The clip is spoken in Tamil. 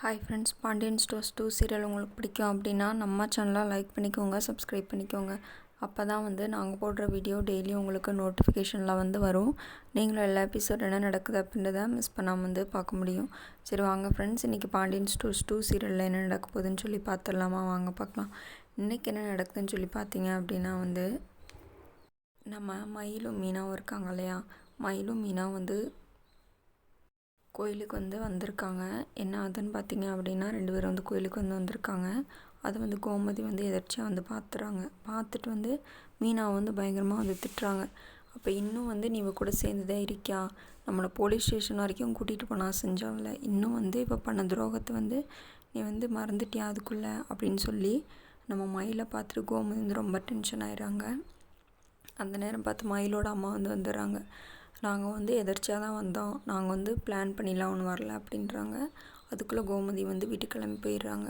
Hi friends, Pandian stores 2 serial உங்களுக்கு பிடிக்கும் அப்படின்னா நம்ம சேனலை லைக் பண்ணிக்கோங்க, சப்ஸ்கிரைப் பண்ணிக்கோங்க. அப்போ தான் நாங்கள் போடுற வீடியோ டெய்லியும் உங்களுக்கு நோட்டிஃபிகேஷனில் வரும். நீங்களும் எல்லா எபிசோட் என்ன நடக்குது அப்படின்றத மிஸ் பண்ணாமல் பார்க்க முடியும். சரி வாங்க ஃப்ரெண்ட்ஸ், இன்றைக்கி பாண்டியன் ஸ்டோர்ஸ் 2 சீரியலில் என்ன நடக்க போகுதுன்னு சொல்லி பார்த்துடலாமா? வாங்க பார்க்கலாம். இன்றைக்கி என்ன நடக்குதுன்னு சொல்லி பார்த்தீங்க அப்படின்னா நம்ம மயிலும் மீனாவும் இருக்காங்க இல்லையா? மயிலும் மீனா கோயிலுக்கு வந்திருக்காங்க. என்ன ஆகுதுன்னு பார்த்தீங்க அப்படின்னா 2 பேரும் கோயிலுக்கு வந்திருக்காங்க. அது கோமதி எதர்ச்சியாக பார்த்துறாங்க. பார்த்துட்டு மீனாவை பயங்கரமாக திட்டுறாங்க. அப்போ இன்னும் நீ இவ கூட சேர்ந்துதான் இருக்கியா? நம்மளை போலீஸ் ஸ்டேஷன் வரைக்கும் கூட்டிகிட்டு போனால் செஞ்சாவில்ல, இன்னும் இப்போ பண்ண துரோகத்தை நீ மறந்துட்டியா அதுக்குள்ளே அப்படின்னு சொல்லி நம்ம மயிலை பார்த்துட்டு கோமதி ரொம்ப டென்ஷன் ஆயிடுறாங்க. அந்த நேரம் பார்த்து மயிலோட அம்மா வந்துடுறாங்க. நாங்கள் எதர்ச்சியாக தான் வந்தோம், நாங்கள் பிளான் பண்ணிலாம் ஒன்றும் வரல அப்படின்றாங்க. அதுக்குள்ளே கோமதி வீட்டுக்கு கிளம்பி போயிடுறாங்க.